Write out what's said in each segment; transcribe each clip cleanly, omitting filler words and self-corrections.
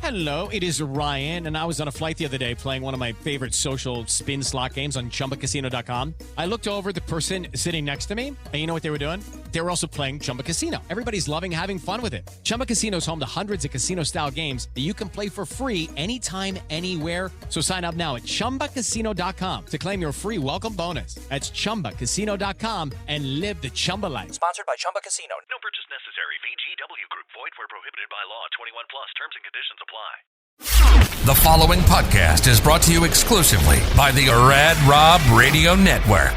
Hello, it is Ryan, and I was on a flight the other day playing one of my favorite social spin slot games on ChumbaCasino.com. I looked over at the person sitting next to me, and you know what they were doing? They were also playing Chumba Casino. Everybody's loving having fun with it. Chumba Casino is home to hundreds of casino-style games that you can play for free anytime, anywhere. So sign up now at ChumbaCasino.com to claim your free welcome bonus. That's ChumbaCasino.com and live the Chumba life. Sponsored by Chumba Casino. No purchase necessary. VGW Group. Void where prohibited by law. 21 plus. Terms and conditions apply. The following podcast is brought to you exclusively by the Rad Rob Radio Network.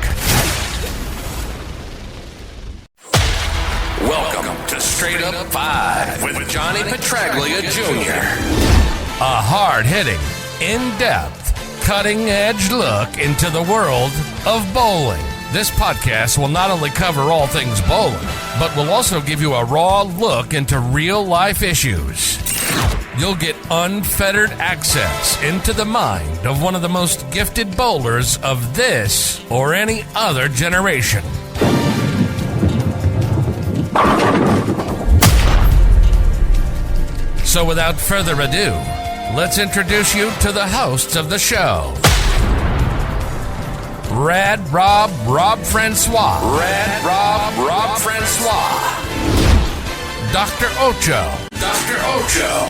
Welcome to Straight Up 5 with Johnny Petraglia Jr. A hard-hitting, in-depth, cutting-edge look into the world of bowling. This podcast will not only cover all things bowling, but will also give you a raw look into real-life issues. You'll get unfettered access into the mind of one of the most gifted bowlers of this or any other generation. So without further ado, let's introduce you to the hosts of the show. Rad Rob, Rob Francois. Rad Rob, Rob Francois. Dr. Ocho. Dr. Ocho.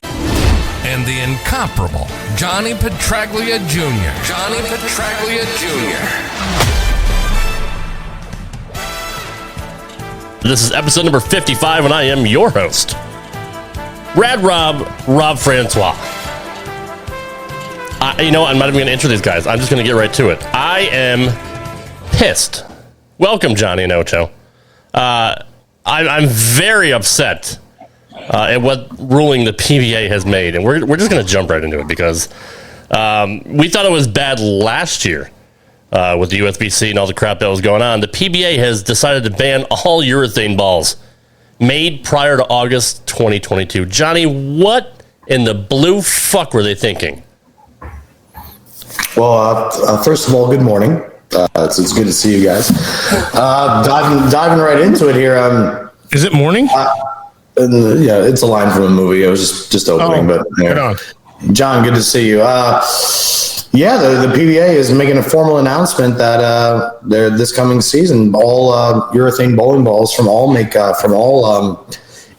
And the incomparable Johnny Petraglia Jr. Johnny Petraglia Jr. This is episode number 55, and I am your host, Rad Rob, Rob Francois. I'm not even going to intro these guys. I'm just going to get right to it. I am pissed. Welcome, Johnny and Ocho. I'm very upset at what ruling the PBA has made, and we're just going to jump right into it because we thought it was bad last year with the USBC and all the crap that was going on. The PBA has decided to ban all urethane balls made prior to August 2022. Johnny, what in the blue fuck were they thinking? Well, first of all, good morning. It's good to see you guys. Diving right into it here. Is it morning? Yeah, it's a line from a movie. It was just opening, but John, good to see you. The PBA is making a formal announcement that this coming season, all urethane bowling balls from all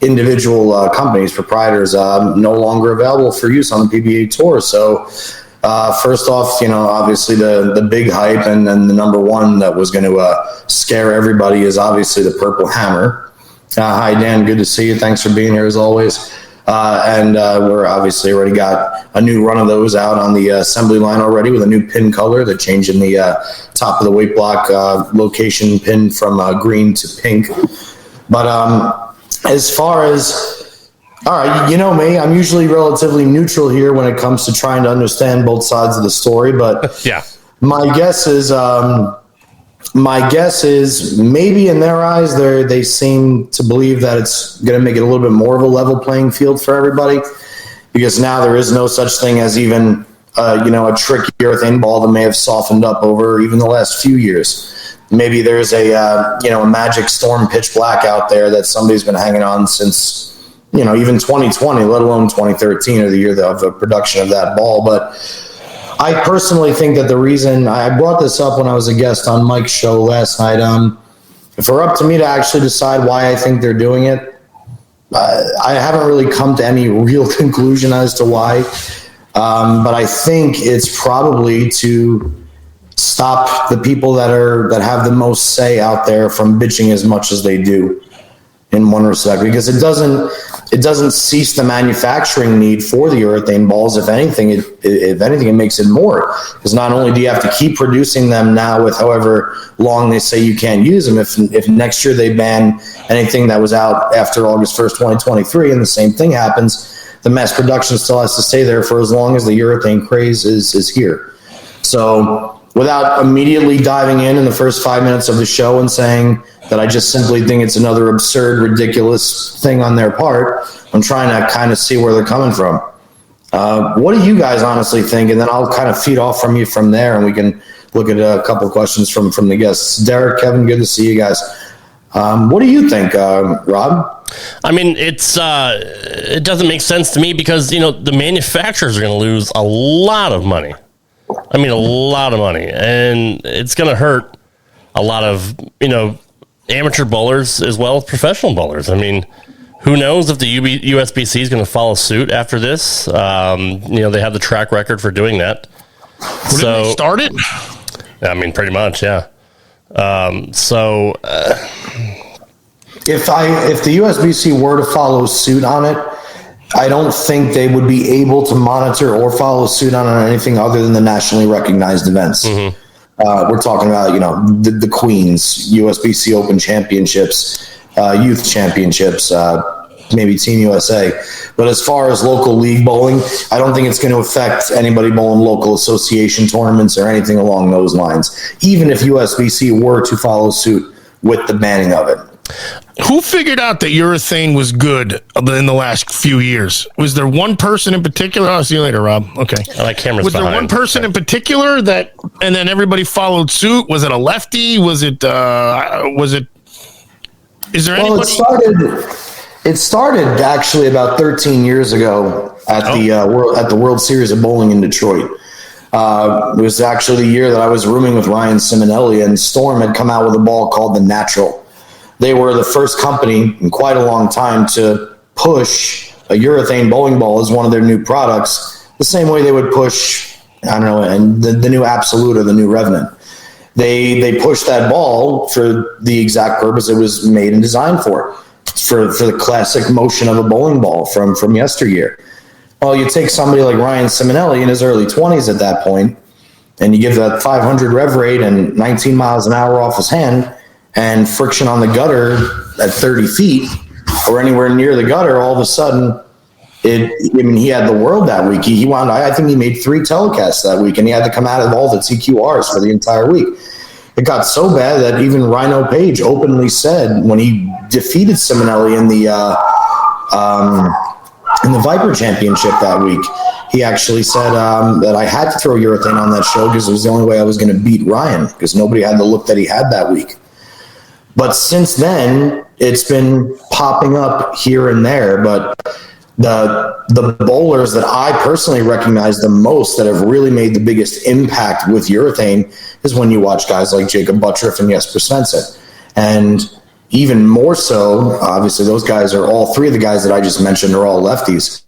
individual companies, proprietors, no longer available for use on the PBA tour. So, first off, obviously the big hype and then the number one that was going to scare everybody is obviously the Purple Hammer. Hi, Dan. Good to see you. Thanks for being here as always. And we're obviously already got a new run of those out on the assembly line already with a new pin color. They're changing the top of the weight block location pin from green to pink. But as far as, all right, you know me, I'm usually relatively neutral here when it comes to trying to understand both sides of the story. But yeah, my guess is maybe in their eyes, they seem to believe that it's going to make it a little bit more of a level playing field for everybody, because now there is no such thing as even a tricky urethane ball that may have softened up over even the last few years. Maybe there's a magic storm pitch black out there that somebody's been hanging on since even 2020, let alone 2013 or the year of the production of that ball. But I personally think that the reason I brought this up when I was a guest on Mike's show last night, if it were up to me to actually decide why I think they're doing it, I haven't really come to any real conclusion as to why. But I think it's probably to stop the people that have the most say out there from bitching as much as they do, in one respect, because it doesn't cease the manufacturing need for the urethane balls. If anything, it makes it more, because not only do you have to keep producing them now with however long they say you can't use them, if next year they ban anything that was out after August 1st, 2023, and the same thing happens, the mass production still has to stay there for as long as the urethane craze is here. So without immediately diving in the first 5 minutes of the show and saying that I just simply think it's another absurd, ridiculous thing on their part, I'm trying to kind of see where they're coming from. What do you guys honestly think? And then I'll kind of feed off from you from there, and we can look at a couple of questions from the guests. Derek, Kevin, good to see you guys. What do you think, Rob? I mean, it doesn't make sense to me because, the manufacturers are going to lose a lot of money. I mean, a lot of money. And it's going to hurt a lot of, amateur bowlers as well as professional bowlers. I mean, who knows if the USBC is going to follow suit after this? They have the track record for doing that. So they started? I mean, pretty much, yeah. If the USBC were to follow suit on it, I don't think they would be able to monitor or follow suit on anything other than the nationally recognized events. Mm-hmm. We're talking about, the Queens, USBC Open Championships, Youth Championships, maybe Team USA. But as far as local league bowling, I don't think it's going to affect anybody bowling local association tournaments or anything along those lines, even if USBC were to follow suit with the banning of it. Who figured out that urethane was good in the last few years? Was there one person in particular? I'll see you later, Rob. Okay. My camera's Was there behind. one person in particular and then everybody followed suit? Was it a lefty? Is there anybody? It started actually about 13 years ago at the World Series of Bowling in Detroit. It was actually the year that I was rooming with Ryan Simonelli, and Storm had come out with a ball called the Natural. They were the first company in quite a long time to push a urethane bowling ball as one of their new products, the same way they would push, and the new Absolute or the new Revenant. They pushed that ball for the exact purpose it was made and designed for the classic motion of a bowling ball from yesteryear. Well, you take somebody like Ryan Simonelli in his early 20s at that point, and you give that 500 rev rate and 19 miles an hour off his hand, and friction on the gutter at 30 feet or anywhere near the gutter, all of a sudden, he had the world that week. He wound. I think he made 3 telecasts that week, and he had to come out of all the TQRs for the entire week. It got so bad that even Rhino Page openly said when he defeated Simonelli in the Viper Championship that week, he actually said that I had to throw urethane on that show because it was the only way I was going to beat Ryan, because nobody had the look that he had that week. But since then, it's been popping up here and there. But the bowlers that I personally recognize the most that have really made the biggest impact with urethane is when you watch guys like Jacob Buttriff and Jesper Svensson. And even more so, obviously, those guys are all 3 of the guys that I just mentioned are all lefties.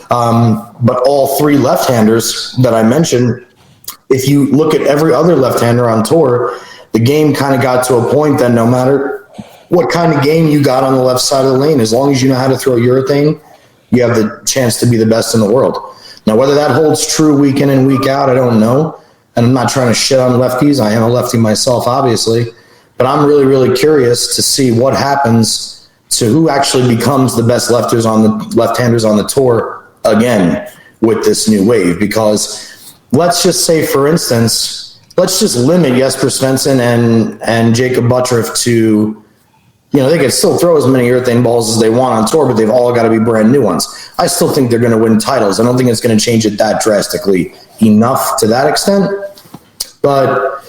But all 3 left-handers that I mentioned, if you look at every other left-hander on tour, the game kind of got to a point that no matter what kind of game you got on the left side of the lane, as long as you know how to throw urethane, you have the chance to be the best in the world. Now, whether that holds true week in and week out, I don't know. And I'm not trying to shit on lefties. I am a lefty myself, obviously. But I'm really, really curious to see what happens to who actually becomes the best left-handers on the tour again with this new wave. Because let's just say, for instance, let's just limit Jesper Svensson and Jacob Buttriff to, they can still throw as many urethane balls as they want on tour, but they've all got to be brand new ones. I still think they're going to win titles. I don't think it's going to change it that drastically enough to that extent. But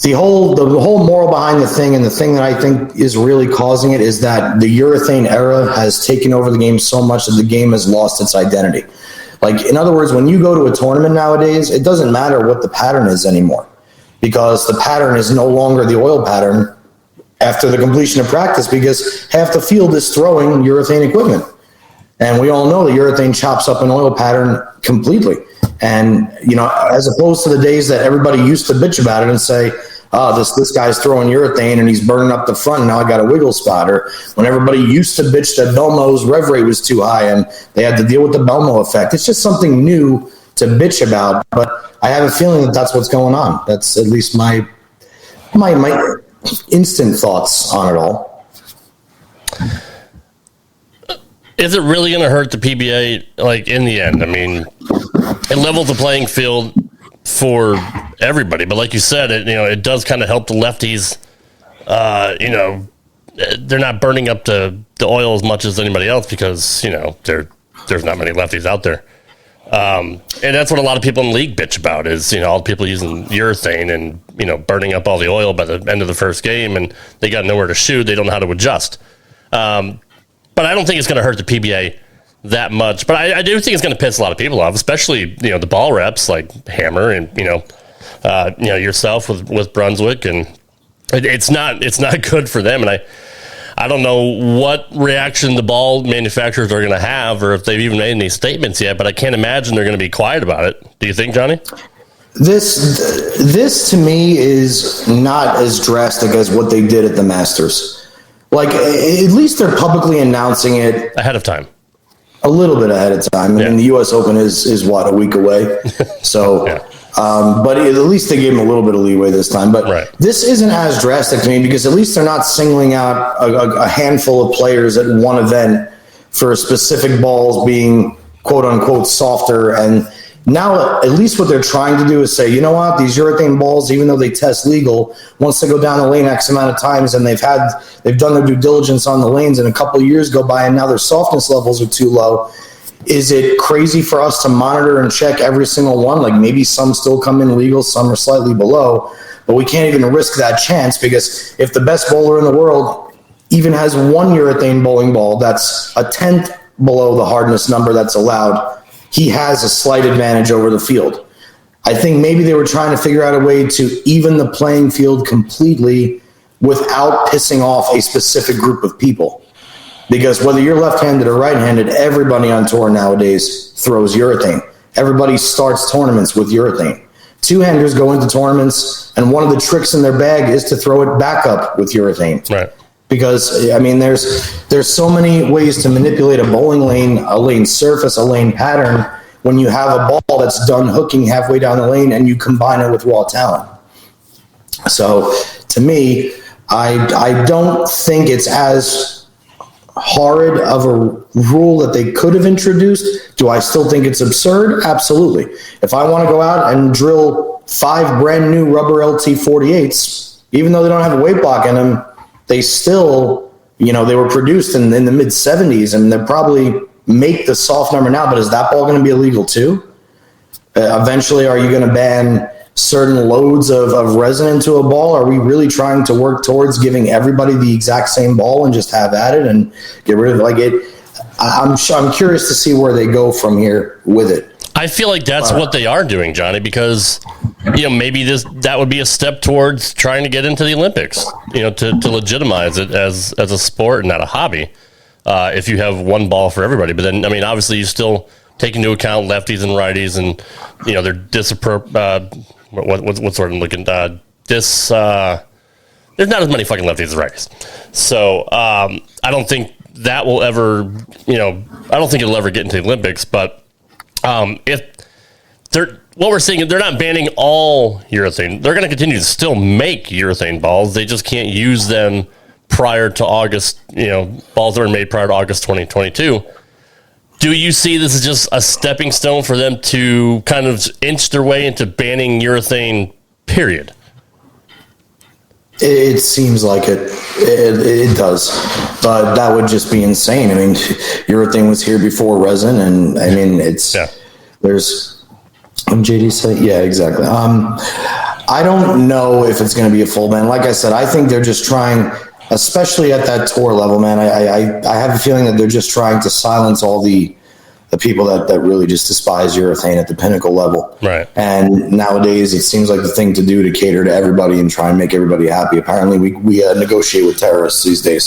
the whole moral behind the thing, and the thing that I think is really causing it, is that the urethane era has taken over the game so much that the game has lost its identity. Like, in other words, when you go to a tournament nowadays, it doesn't matter what the pattern is anymore, because the pattern is no longer the oil pattern after the completion of practice, because half the field is throwing urethane equipment. And we all know the urethane chops up an oil pattern completely. And, as opposed to the days that everybody used to bitch about it and say, oh, this guy's throwing urethane and he's burning up the front and now I got a wiggle spot. Or when everybody used to bitch that Belmo's rev rate was too high and they had to deal with the Belmo effect. It's just something new to bitch about. But I have a feeling that that's what's going on. That's at least my instant thoughts on it all. Is it really going to hurt the PBA, in the end? I mean, it levels the playing field for everybody, but like you said, it does kind of help the lefties. They're not burning up the oil as much as anybody else because there's not many lefties out there, and that's what a lot of people in the league bitch about is all the people using urethane and burning up all the oil by the end of the first game, and they got nowhere to shoot. They don't know how to adjust. but I don't think it's going to hurt the PBA that much. But I do think it's going to piss a lot of people off, especially the ball reps like Hammer and yourself with Brunswick, and it's not good for them. And I don't know what reaction the ball manufacturers are going to have, or if they've even made any statements yet. But I can't imagine they're going to be quiet about it. Do you think, Johnny? This to me is not as drastic as what they did at the Masters. Like, at least they're publicly announcing it ahead of time. A little bit ahead of time. I mean, the U.S. Open is what, a week away? So, but at least they gave them a little bit of leeway this time. But this isn't as drastic to me because at least they're not singling out a handful of players at one event for specific balls being quote unquote softer. And now at least what they're trying to do is say, you know what, these urethane balls, even though they test legal, once they go down the lane X amount of times and they've done their due diligence on the lanes and a couple of years go by and now their softness levels are too low. Is it crazy for us to monitor and check every single one? Like maybe some still come in legal, some are slightly below, but we can't even risk that chance because if the best bowler in the world even has one urethane bowling ball that's a tenth below the hardness number that's allowed, he has a slight advantage over the field. I think maybe they were trying to figure out a way to even the playing field completely without pissing off a specific group of people. Because whether you're left-handed or right-handed, everybody on tour nowadays throws urethane. Everybody starts tournaments with urethane. Two-handers go into tournaments, and one of the tricks in their bag is to throw it back up with urethane. Right. Because, I mean, there's so many ways to manipulate a bowling lane, a lane surface, a lane pattern, when you have a ball that's done hooking halfway down the lane and you combine it with raw talent. So, to me, I don't think it's as horrid of a rule that they could have introduced. Do I still think it's absurd? Absolutely. If I want to go out and drill 5 brand new rubber LT48s, even though they don't have a weight block in them, they still, they were produced in the mid 70s and they probably make the soft number now, but is that ball going to be illegal too? Eventually, are you going to ban certain loads of resin into a ball? Are we really trying to work towards giving everybody the exact same ball and just have at it and get rid of it? I'm curious to see where they go from here with it. I feel like that's what they are doing, Johnny, because maybe that would be a step towards trying to get into the Olympics, to legitimize it as a sport and not a hobby. If you have one ball for everybody, but then obviously you still take into account lefties and righties, and they're what's sort of looking there's not as many fucking lefties as righties. So I don't think that will ever I don't think it'll ever get into the Olympics, but. If what we're seeing, they're not banning all urethane. They're going to continue to still make urethane balls. They just can't use them prior to August, balls that were made prior to August 2022. Do you see this as just a stepping stone for them to kind of inch their way into banning urethane, period? It seems like it. It does. But that would just be insane. I mean, urethane was here before resin, and I mean, there's, JD say? Yeah, exactly. I don't know if it's going to be a full ban. Like I said, I think they're just trying, especially at that tour level, man. I have a feeling that they're just trying to silence all the people that really just despise urethane at the pinnacle level. Right. And nowadays it seems like the thing to do to cater to everybody and try and make everybody happy. Apparently we negotiate with terrorists these days.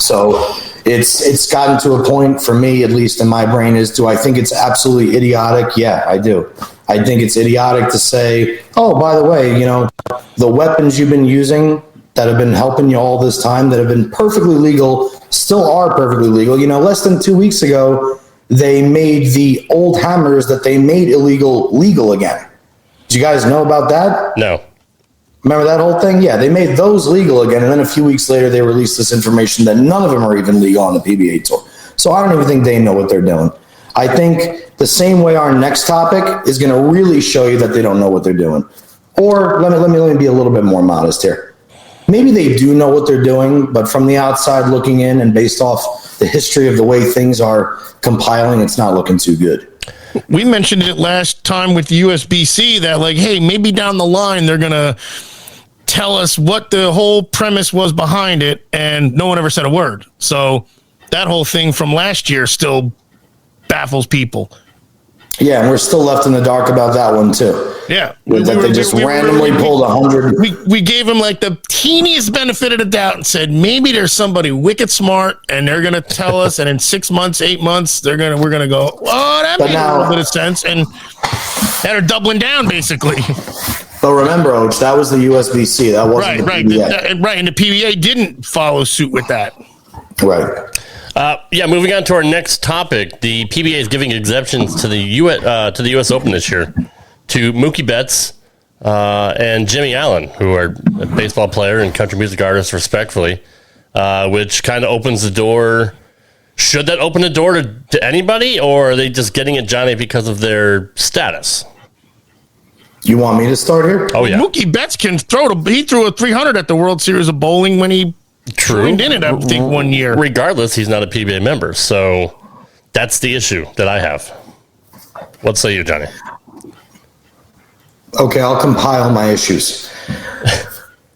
So it's gotten to a point for me, at least in my brain, is do I think it's absolutely idiotic? Yeah, I do. I think it's idiotic to say, oh, by the way, the weapons you've been using that have been helping you all this time, that have been perfectly legal, still are perfectly legal. Less than 2 weeks ago, they made the old hammers that they made illegal legal again. Did you guys know about that? No. Remember that whole thing? Yeah, they made those legal again, and then a few weeks later they released this information that none of them are even legal on the PBA Tour. So I don't even think they know what they're doing. I think the same way our next topic is going to really show you that they don't know what they're doing. Or let me be a little bit more modest here. Maybe they do know what they're doing, but from the outside looking in and based off the history of the way things are compiling, it's not looking too good. We mentioned it last time with USBC that, like, hey, maybe down the line they're going to tell us what the whole premise was behind it, and no one ever said a word. So that whole thing from last year still baffles people. Yeah, and we're still left in the dark about that one too. Yeah, They just randomly pulled 100. We gave him like the teeniest benefit of the doubt and said maybe there's somebody wicked smart and they're gonna tell us, and in 6 months, 8 months, we're gonna go, oh, that makes a little bit of sense, and they're doubling down basically. But remember, Oach, that was the USBC. That wasn't the PBA. Right, and the PBA didn't follow suit with that. Right. Moving on to our next topic. The PBA is giving exemptions to the U.S. Open this year to Mookie Betts and Jimmie Allen, who are a baseball player and country music artist, respectfully, which kind of opens the door. Should that open the door to anybody, or are they just getting it, Johnny, because of their status? You want me to start here? Oh, yeah. Mookie Betts can he threw a 300 at the World Series of Bowling when he joined in it, I think, 1 year. Regardless, he's not a PBA member, so that's the issue that I have. What say you, Johnny? Okay, I'll compile my issues.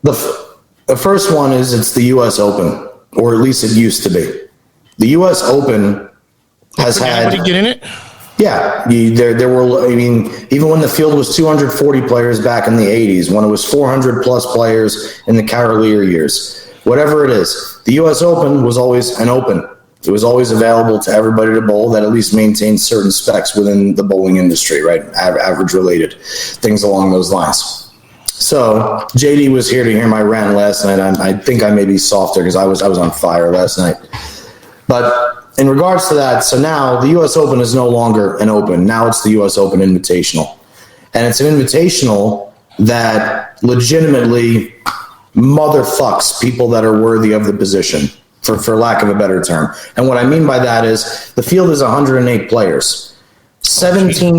The first one is it's the U.S. Open, or at least it used to be. The U.S. Open has had... Anybody get in it? Yeah, there were, I mean, even when the field was 240 players back in the 80s, when it was 400 plus players in the Cavalier years, whatever it is, the U.S. Open was always an open. It was always available to everybody to bowl that at least maintained certain specs within the bowling industry, right? Average related, things along those lines. So JD was here to hear my rant last night. I think I may be softer because I was on fire last night. But in regards to that, so now the U.S. Open is no longer an open. Now it's the U.S. Open Invitational. And it's an invitational that legitimately motherfucks people that are worthy of the position, for lack of a better term. And what I mean by that is the field is 108 players. 17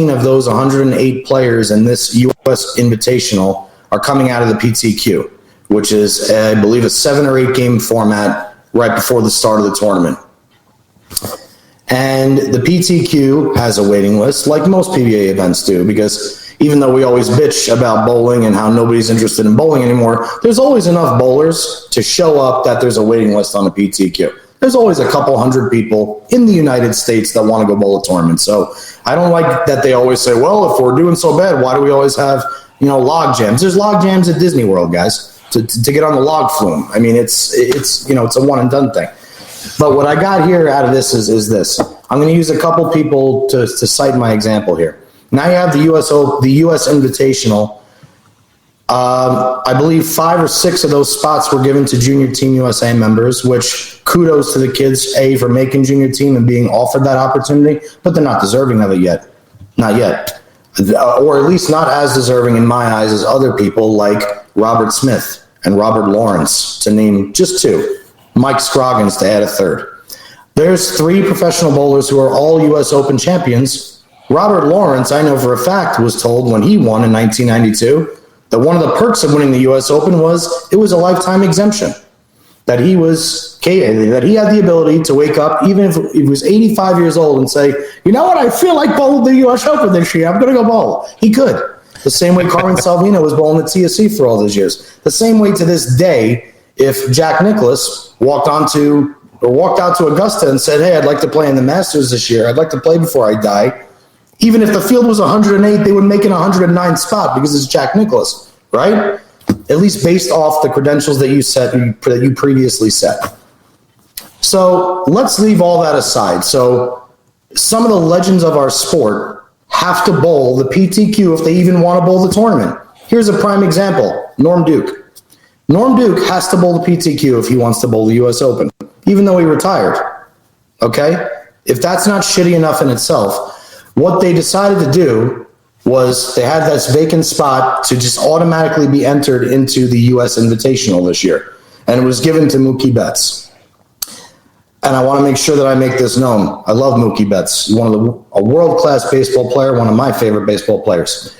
of those 108 players in this U.S. Invitational are coming out of the PTQ, which is, I believe, a 7 or 8 game format right before the start of the tournament. And the PTQ has a waiting list, like most PBA events do, because even though we always bitch about bowling and how nobody's interested in bowling anymore, there's always enough bowlers to show up that there's a waiting list on the PTQ. There's always a couple hundred people in the United States that want to go bowl a tournament. So I don't like that they always say, well, if we're doing so bad, why do we always have, log jams? There's log jams at Disney World, guys, to get on the log flume. I mean, it's a one and done thing. But what I got here out of this is this. I'm going to use a couple people to cite my example here. Now you have the U.S. Invitational. I believe 5 or 6 of those spots were given to Junior Team USA members, which kudos to the kids, for making Junior Team and being offered that opportunity, but they're not deserving of it yet. Not yet. Or at least not as deserving in my eyes as other people like Robert Smith and Robert Lawrence, to name just 2. Mike Scroggins to add a third. There's 3 professional bowlers who are all U.S. Open champions. Robert Lawrence, I know for a fact, was told when he won in 1992 that one of the perks of winning the U.S. Open was it was a lifetime exemption. That he had the ability to wake up, even if he was 85 years old, and say, you know what, I feel like bowling the U.S. Open this year. I'm going to go bowl. He could. The same way Carmen Salvino was bowling at TSC for all those years. The same way to this day, if Jack Nicklaus walked out to Augusta and said, hey, I'd like to play in the Masters this year. I'd like to play before I die. Even if the field was 108, they would make it a 109 spot because it's Jack Nicklaus, right? At least based off the credentials that you previously set. So let's leave all that aside. So some of the legends of our sport have to bowl the PTQ if they even want to bowl the tournament. Here's a prime example, Norm Duke. Norm Duke has to bowl the PTQ if he wants to bowl the U.S. Open, even though he retired. Okay? If that's not shitty enough in itself, what they decided to do was they had this vacant spot to just automatically be entered into the U.S. Invitational this year. And it was given to Mookie Betts. And I want to make sure that I make this known. I love Mookie Betts. He's a world-class baseball player, one of my favorite baseball players.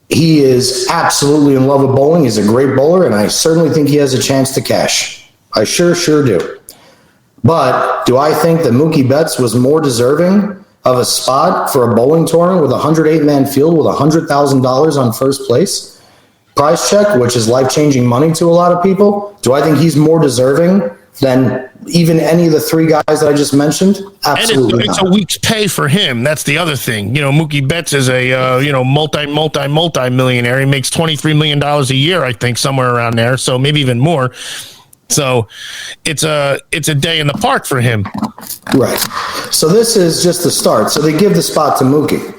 He is absolutely in love with bowling. He's a great bowler, and I certainly think he has a chance to cash. I sure do. But do I think that Mookie Betts was more deserving of a spot for a bowling tournament with a 108-man field with $100,000 on first place prize check, which is life-changing money to a lot of people? Do I think he's more deserving than even any of the three guys that I just mentioned? Absolutely. And it's a week's pay for him. That's the other thing. Mookie Betts is a multi-millionaire. He makes $23 million a year, I think, somewhere around there. So maybe even more. So it's a day in the park for him. Right. So this is just the start. So they give the spot to Mookie.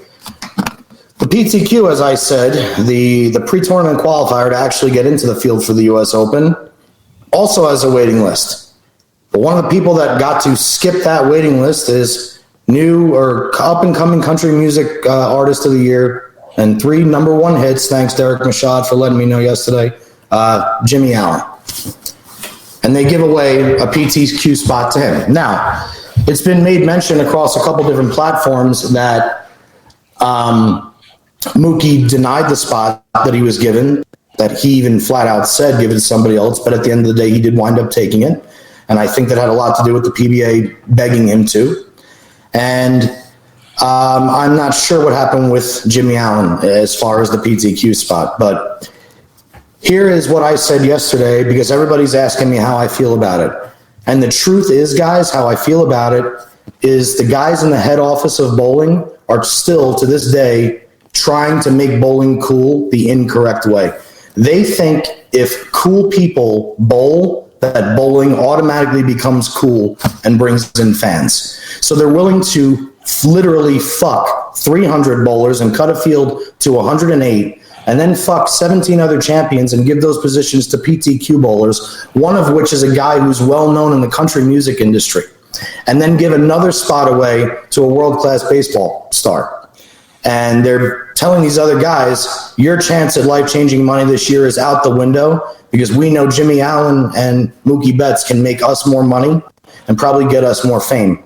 The PTQ, as I said, the pre-tournament qualifier to actually get into the field for the U.S. Open, also has a waiting list. But one of the people that got to skip that waiting list is new or up-and-coming country music artist of the year and 3 number 1 hits, thanks Derek Mashad for letting me know yesterday, Jimmie Allen. And they give away a PTQ spot to him. Now, it's been made mention across a couple different platforms that Mookie denied the spot that he was given, that he even flat out said give it to somebody else, but at the end of the day, he did wind up taking it. And I think that had a lot to do with the PBA begging him to. And I'm not sure what happened with Jimmie Allen as far as the PTQ spot, but here is what I said yesterday, because everybody's asking me how I feel about it. And the truth is, guys, how I feel about it is the guys in the head office of bowling are still, to this day, trying to make bowling cool the incorrect way. They think if cool people bowl, that bowling automatically becomes cool and brings in fans. So they're willing to literally fuck 300 bowlers and cut a field to 108 and then fuck 17 other champions and give those positions to PTQ bowlers, one of which is a guy who's well known in the country music industry, and then give another spot away to a world-class baseball star. And they're telling these other guys, your chance at life-changing money this year is out the window, because we know Jimmie Allen and Mookie Betts can make us more money and probably get us more fame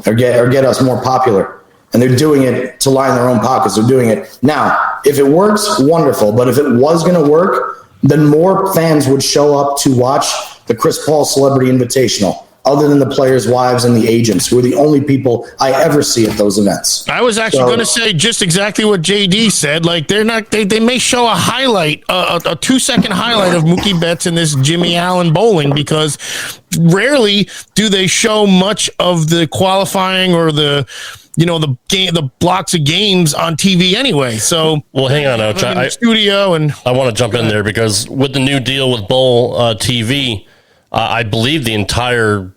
or get us more popular. And they're doing it to line their own pockets. They're doing it. Now, if it works, wonderful. But if it was going to work, then more fans would show up to watch the Chris Paul Celebrity Invitational, other than the players' wives and the agents, who are the only people I ever see at those events. I was actually going to say just exactly what JD said. Like, they may show a highlight, a 2-second highlight of Mookie Betts in this Jimmie Allen bowling, because rarely do they show much of the qualifying or the blocks of games on TV anyway. So, well, hang on, Ocho. Studio, and I want to jump in there because with the new deal with Bowl TV, I believe the entire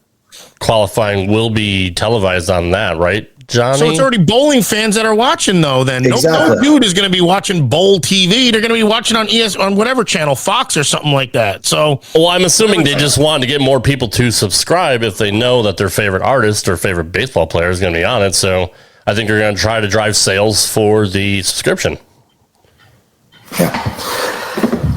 qualifying will be televised on that, right, Johnny? So it's already bowling fans that are watching, though, then. Exactly. No dude is going to be watching Bowl TV. They're going to be watching on on whatever channel, Fox or something like that. So, well, I'm assuming they just want to get more people to subscribe if they know that their favorite artist or favorite baseball player is going to be on it. So I think they're going to try to drive sales for the subscription. Yeah.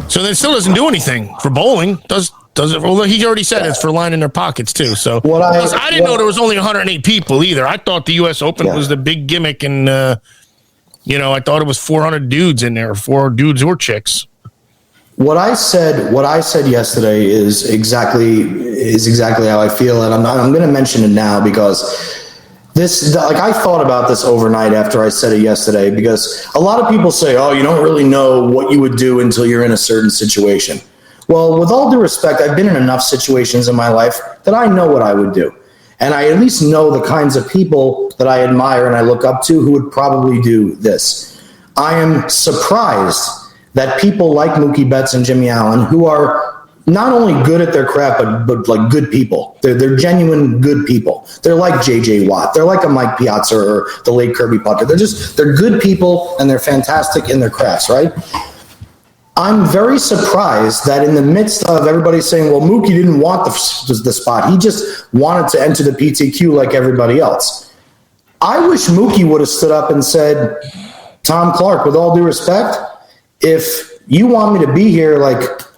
So that still doesn't do anything for bowling. Does it? Well, he already said it's for lining their pockets too. So I didn't know there was only 108 people either. I thought the U.S. Open was the big gimmick, and I thought it was 400 dudes in there, 4 dudes or chicks. What I said yesterday is exactly how I feel, and I'm going to mention it now because I thought about this overnight after I said it yesterday, because a lot of people say, oh, you don't really know what you would do until you're in a certain situation. Well, with all due respect, I've been in enough situations in my life that I know what I would do. And I at least know the kinds of people that I admire and I look up to who would probably do this. I am surprised that people like Mookie Betts and Jimmie Allen, who are not only good at their craft, but like good people. They're genuine good people. They're like J.J. Watt. They're like a Mike Piazza or the late Kirby Puckett. They're good people, and they're fantastic in their crafts, right? I'm very surprised that in the midst of everybody saying, well, Mookie didn't want the spot. He just wanted to enter the PTQ like everybody else. I wish Mookie would have stood up and said, Tom Clark, with all due respect, if you want me to be here,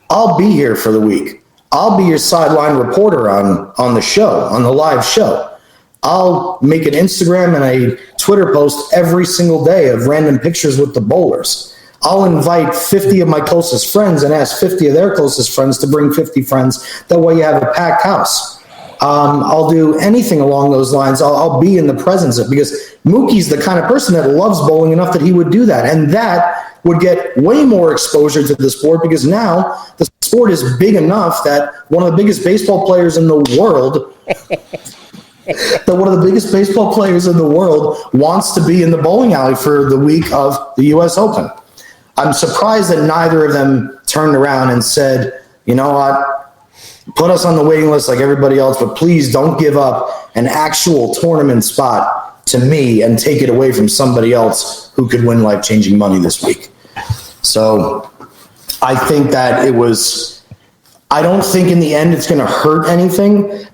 I'll be here for the week. I'll be your sideline reporter on the show, on the live show. I'll make an Instagram and a Twitter post every single day of random pictures with the bowlers. I'll invite 50 of my closest friends and ask 50 of their closest friends to bring 50 friends. That way you have a packed house. I'll do anything along those lines. I'll be in the presence of, because Mookie's the kind of person that loves bowling enough that he would do that. And that would get way more exposure to the sport, because now the sport is big enough that one of the biggest baseball players in the world wants to be in the bowling alley for the week of the U.S. Open. I'm surprised that neither of them turned around and said, you know what, put us on the waiting list like everybody else, but please don't give up an actual tournament spot to me and take it away from somebody else who could win life-changing money this week. So I think that I don't think in the end it's going to hurt anything.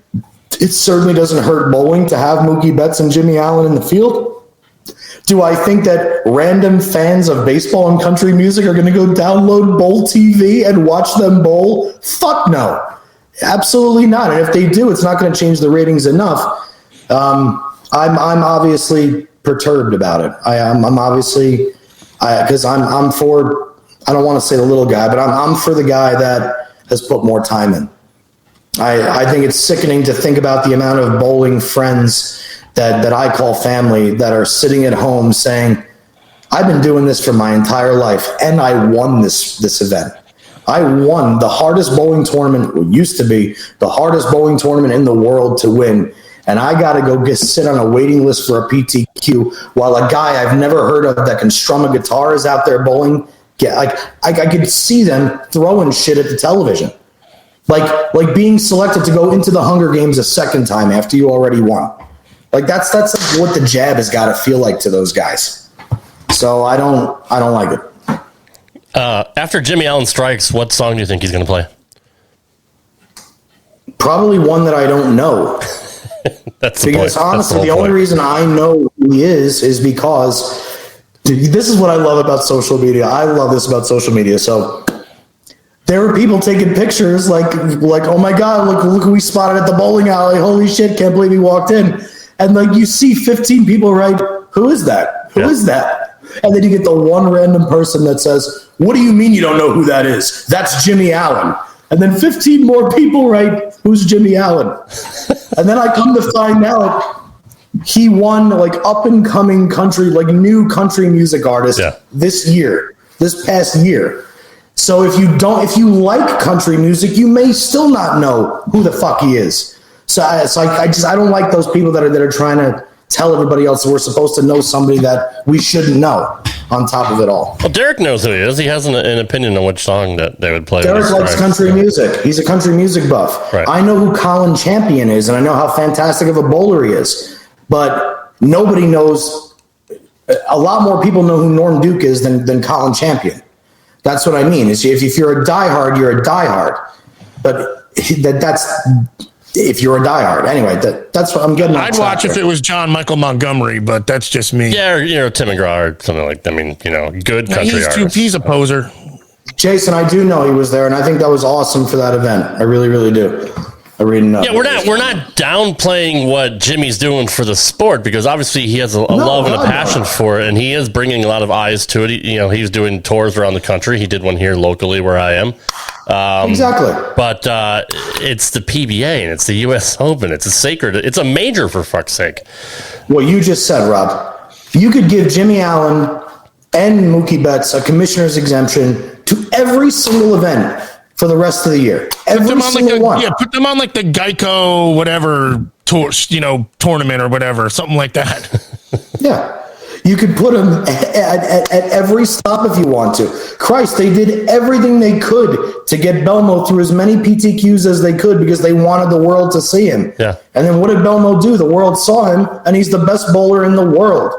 It certainly doesn't hurt bowling to have Mookie Betts and Jimmie Allen in the field. Do I think that random fans of baseball and country music are going to go download Bowl TV and watch them bowl? Fuck no. Absolutely not. And if they do, it's not going to change the ratings enough. I'm obviously perturbed about it. I'm obviously, because I'm for, I don't want to say the little guy, but I'm for the guy that has put more time in. I think it's sickening to think about the amount of bowling friends that I call family that are sitting at home saying, I've been doing this for my entire life, and I won this event. I won the hardest bowling tournament, what used to be the hardest bowling tournament in the world to win, and I got to go sit on a waiting list for a PTQ while a guy I've never heard of that can strum a guitar is out there bowling. I could see them throwing shit at the television. Like being selected to go into the Hunger Games a second time after you already won. Like that's like what the jab has got to feel like to those guys. So I don't like it. After Jimmie Allen strikes, what song do you think he's going to play? Probably one that I don't know. That's the because point. Honestly, the only reason I know who he is because this is what I love about social media. I love this about social media. So there were people taking pictures like, oh my God, look who we spotted at the bowling alley. Holy shit, can't believe he walked in. And like you see 15 people write, who is that? Who is that? And then you get the one random person that says, what do you mean you don't know who that is? That's Jimmie Allen. And then 15 more people write, who's Jimmie Allen? And then I come to find out he won like up and coming country, like new country music artist this past year. So if you like country music, you may still not know who the fuck he is. So I don't like those people that are trying to tell everybody else that we're supposed to know somebody that we shouldn't know on top of it all. Well, Derek knows who he is. He has an opinion on which song that they would play. Derek likes country music. He's a country music buff. Right. I know who Colin Champion is, and I know how fantastic of a bowler he is. But nobody knows. A lot more people know who Norm Duke is than Colin Champion. That's what I mean. Is if you're a diehard, you're a diehard. But that's if you're a diehard. Anyway, that's what I'm getting. I'd watch if it was John Michael Montgomery, but that's just me. Yeah, or Tim McGraw or something like that. I mean, good country artist. He's a poser. Jason, I do know he was there, and I think that was awesome for that event. I really, really do. I really know. Yeah, we're not downplaying what Jimmie's doing for the sport because obviously he has a love and a passion for it, and he is bringing a lot of eyes to it. He's doing tours around the country. He did one here locally where I am. Exactly. But it's the PBA and it's the U.S. Open. It's a major for fuck's sake. What you just said, Rob. You could give Jimmie Allen and Mookie Betts a commissioner's exemption to every single event for the rest of the year. Every single one. Yeah, put them on like the Geico whatever tour, tournament or whatever, something like that. Yeah. You could put them at every stop if you want to. Christ, they did everything they could to get Belmo through as many PTQs as they could because they wanted the world to see him. Yeah. And then what did Belmo do? The world saw him, and he's the best bowler in the world.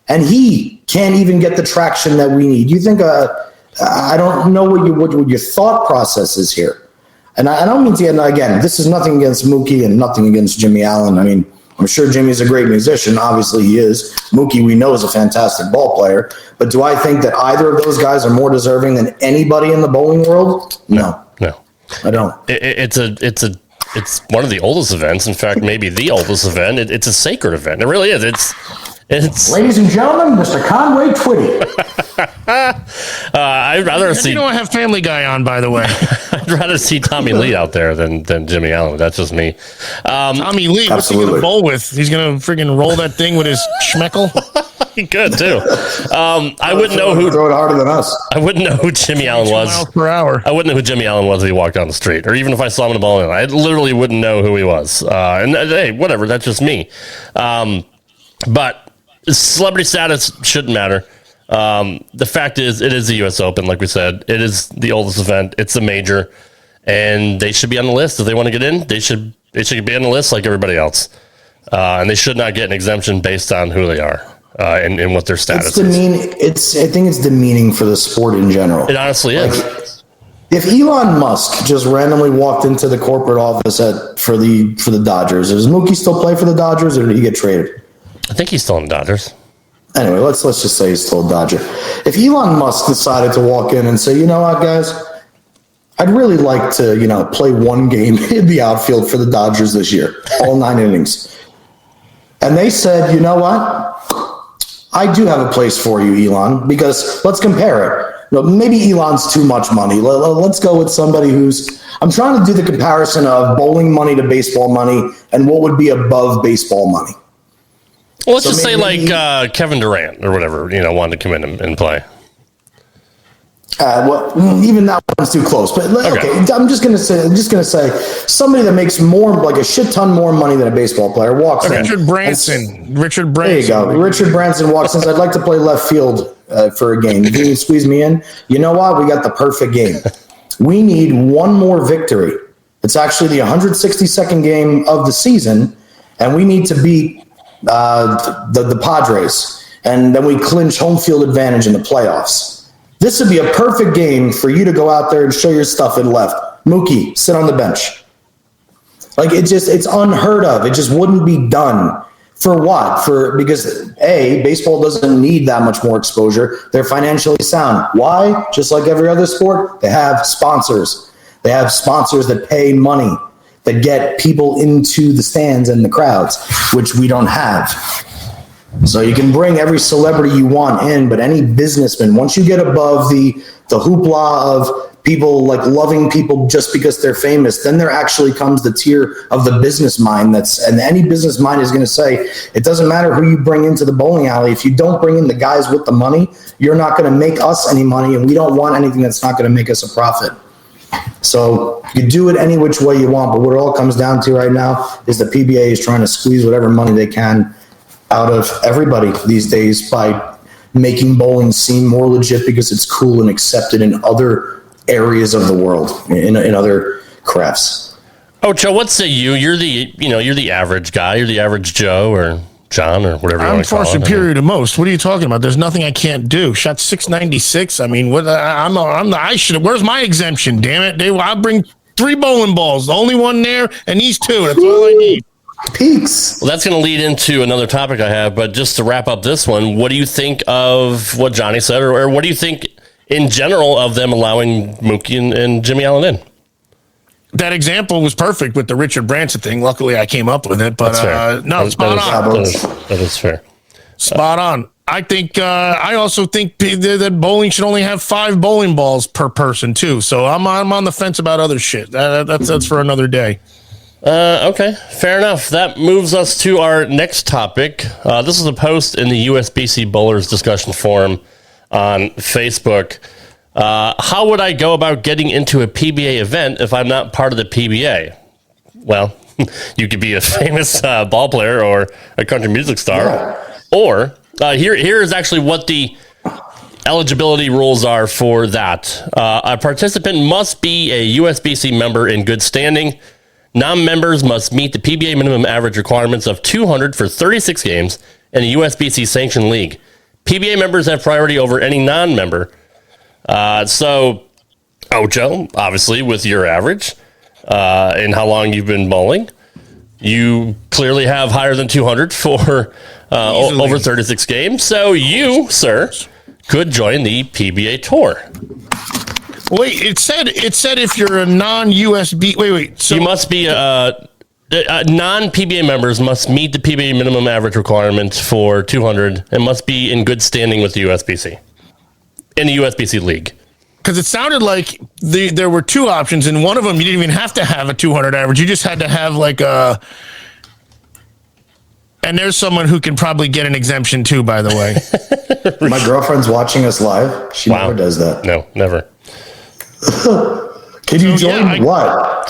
And he can't even get the traction that we need. You think, I don't know what your thought process is here. And I don't mean to, and again, this is nothing against Mookie and nothing against Jimmie Allen. I mean, I'm sure Jimmy's a great musician. Obviously, he is. Mookie, we know, is a fantastic ball player. But do I think that either of those guys are more deserving than anybody in the bowling world? No. I don't. It's one of the oldest events. In fact, maybe the oldest event. It's a sacred event. It really is. It's ladies and gentlemen, Mr. Conway Twitty. I'd rather see. I have Family Guy on, by the way. I'd rather see Tommy Lee out there than Jimmie Allen. That's just me. Tommy Lee, what's he going to bowl with? He's going to friggin' roll that thing with his schmeckle? He could too. I wouldn't know who throw it harder than us. I wouldn't know who Jimmie Allen was. Miles per hour. I wouldn't know who Jimmie Allen was if he walked down the street, or even if I saw him in the bowling alley. I literally wouldn't know who he was. And hey, whatever. That's just me. But celebrity status shouldn't matter. The fact is, it is the U.S. Open, like we said. It is the oldest event. It's a major, and they should be on the list. If they want to get in, they should be on the list like everybody else. And they should not get an exemption based on who they are and what their status is. I think it's demeaning for the sport in general. It honestly is. If Elon Musk just randomly walked into the corporate office for the Dodgers, does Mookie still play for the Dodgers, or did he get traded? I think he's still in the Dodgers. Anyway, let's just say he's still a Dodger. If Elon Musk decided to walk in and say, you know what, guys, I'd really like to, play one game in the outfield for the Dodgers this year, all 9 innings. And they said, you know what? I do have a place for you, Elon, because let's compare it. Maybe Elon's too much money. Let's go with somebody I'm trying to do the comparison of bowling money to baseball money and what would be above baseball money. Well, let's just say Kevin Durant or whatever, wanted to come in and play. Even that one's too close. But okay, I'm just gonna say somebody that makes like a shit ton more money than a baseball player walks in. Richard Branson. There you go. Richard Branson walks in. Says, I'd like to play left field for a game. Can you squeeze me in? You know what? We got the perfect game. We need one more victory. It's actually the 162nd game of the season, and we need to beat the Padres, and then we clinch home field advantage in the playoffs. This would be a perfect game for you to go out there and show your stuff in left. Mookie, sit on the bench. It's unheard of. It just wouldn't be done. For what? Because baseball doesn't need that much more exposure. They're financially sound. Why? Just like every other sport, they have sponsors. They have sponsors that pay money, that get people into the stands and the crowds, which we don't have. So you can bring every celebrity you want in, but any businessman, once you get above the hoopla of people loving people just because they're famous, then there actually comes the tier of the business mind and any business mind is going to say, it doesn't matter who you bring into the bowling alley. If you don't bring in the guys with the money, you're not going to make us any money, and we don't want anything that's not going to make us a profit. So you do it any which way you want, but what it all comes down to right now is the PBA is trying to squeeze whatever money they can out of everybody these days by making bowling seem more legit because it's cool and accepted in other areas of the world, in other crafts. Ocho, what say you? You're the average guy. You're the average Joe or John or whatever you want to call it. I'm far superior to most. What are you talking about? There's nothing I can't do. Shot 696. I mean, what? I should. Where's my exemption? Damn it! I'll bring 3 bowling balls. The only one there, and these 2. That's all I need. Peaks. Well, that's going to lead into another topic I have, but just to wrap up this one, what do you think of what Johnny said, or what do you think in general of them allowing Mookie and Jimmie Allen in? That example was perfect with the Richard Branson thing. Luckily, I came up with it, but spot on. That is fair. Spot on. I think. I also think that bowling should only have 5 bowling balls per person too. So I'm on the fence about other shit. That's for another day. Okay, fair enough. That moves us to our next topic. This is a post in the USBC Bowlers discussion forum on Facebook. How would I go about getting into a PBA event if I'm not part of the PBA? Well, you could be a famous ball player or a country music star. Yeah. Or here is actually what the eligibility rules are for that. A participant must be a USBC member in good standing. Non-members must meet the PBA minimum average requirements of 200 for 36 games in a USBC sanctioned league. PBA members have priority over any non-member. So, Ocho, obviously, with your average and how long you've been bowling, you clearly have higher than 200 for over 36 games. So you, sir, could join the PBA Tour. Wait, it said if you're a non-USB. Wait. So you must be non-PBA members must meet the PBA minimum average requirement for 200 and must be in good standing with the USBC in the USBC league. Because it sounded like there were 2 options, and one of them you didn't even have to have a 200 average. You just had to have like a And there's someone who can probably get an exemption too, by the way. My girlfriend's watching us live. She never does that. No, never. Can you join what?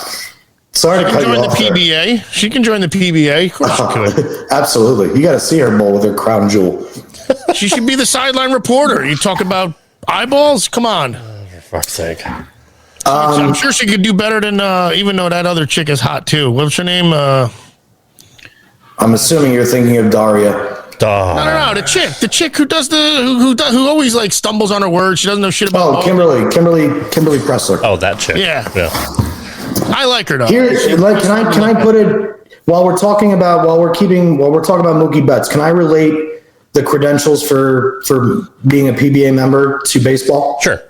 Sorry to cut you join the off PBA. there. She can join the PBA. Of course she could. Absolutely. You got to see her bowl with her crown jewel. She should be the sideline reporter. You talk about eyeballs? Come on. For fuck's sake. I'm sure she could do better than, even though that other chick is hot too. What's her name? I'm assuming you're thinking of Daria. No. The chick who does who always like stumbles on her words. She doesn't know shit about. Oh, Kimberly Pressler. Oh, that chick. Yeah. I like her though. Here, like, can I put it while we're talking about Mookie Betts? Can I relate the credentials for being a PBA member to baseball? Sure.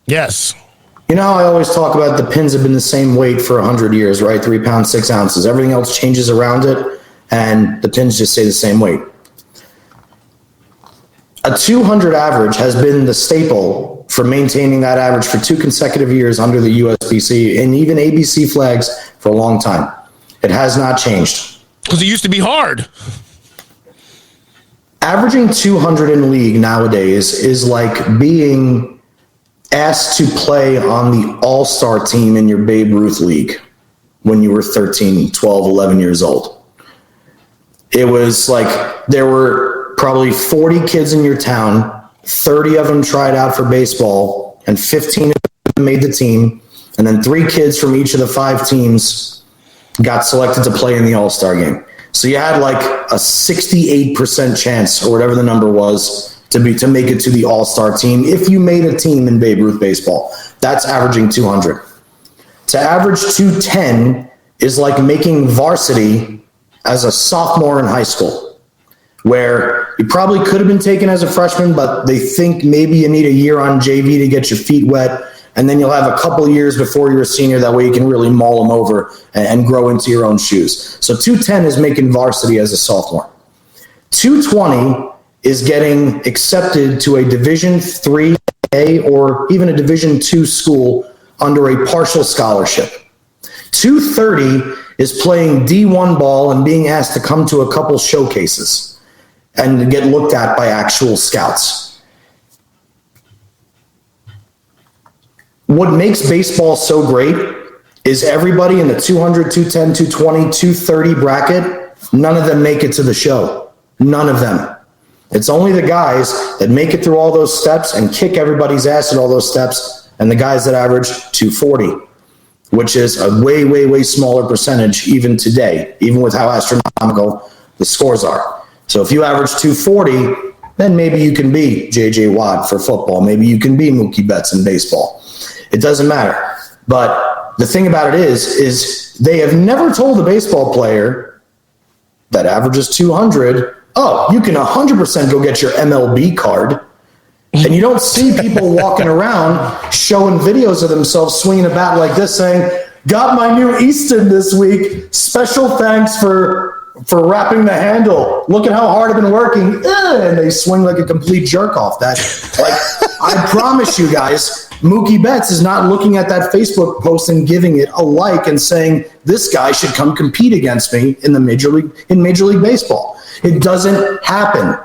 Yes. You know how I always talk about the pins have been the same weight for 100 years, right? 3 pounds, 6 ounces. Everything else changes around it, and the pins just stay the same weight. A 200 average has been the staple for maintaining that average for 2 consecutive years under the USBC and even ABC flags for a long time. It has not changed. Because it used to be hard. Averaging 200 in league nowadays is like being asked to play on the all-star team in your Babe Ruth league when you were 13, 12, 11 years old. It was like there were probably 40 kids in your town, 30 of them tried out for baseball, and 15 of them made the team, and then 3 kids from each of the 5 teams got selected to play in the all-star game. So you had like a 68% chance, or whatever the number was, to make it to the all-star team if you made a team in Babe Ruth baseball. That's averaging 200. To average 210 is like making varsity as a sophomore in high school, where you probably could have been taken as a freshman, but they think maybe you need a year on JV to get your feet wet, and then you'll have a couple years before you're a senior. That way you can really maul them over and grow into your own shoes. So 210 is making varsity as a sophomore. 220 is getting accepted to a Division III or even a Division II school under a partial scholarship. 230 is playing D1 ball and being asked to come to a couple showcases and get looked at by actual scouts. What makes baseball so great is everybody in the 200, 210, 220, 230 bracket, none of them make it to the show. None of them. It's only the guys that make it through all those steps and kick everybody's ass at all those steps, and the guys that average 240, which is a way, way, way smaller percentage even today, even with how astronomical the scores are. So if you average 240, then maybe you can be J.J. Watt for football. Maybe you can be Mookie Betts in baseball. It doesn't matter. But the thing about it is they have never told a baseball player that averages 200, oh, you can 100% go get your MLB card. And you don't see people walking around showing videos of themselves swinging a bat like this saying, got my new Easton this week. Special thanks for wrapping the handle. Look at how hard I've been working. And they swing like a complete jerk off. That, like, I promise you guys, Mookie Betts is not looking at that Facebook post and giving it a like and saying, this guy should come compete against me in the Major League Baseball. It doesn't happen.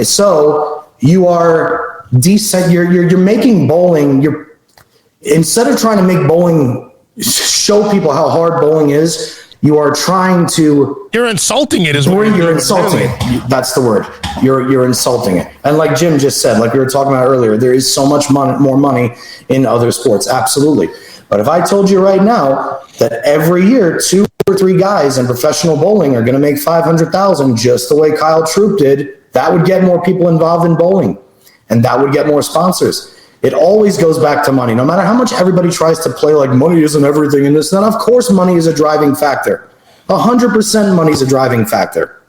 So you are decent. You're making bowling. Instead of trying to make bowling show people how hard bowling is, you are trying to. You're insulting it, you're insulting it. That's the word. You're insulting it. And like Jim just said, like we were talking about earlier, there is so much more money in other sports. Absolutely. But if I told you right now that every year 2 or 3 guys in professional bowling are going to make $500,000 just the way Kyle Troop did, that would get more people involved in bowling, and that would get more sponsors. It always goes back to money. No matter how much everybody tries to play like money isn't everything in this, then of course money is a driving factor. 100% money is a driving factor.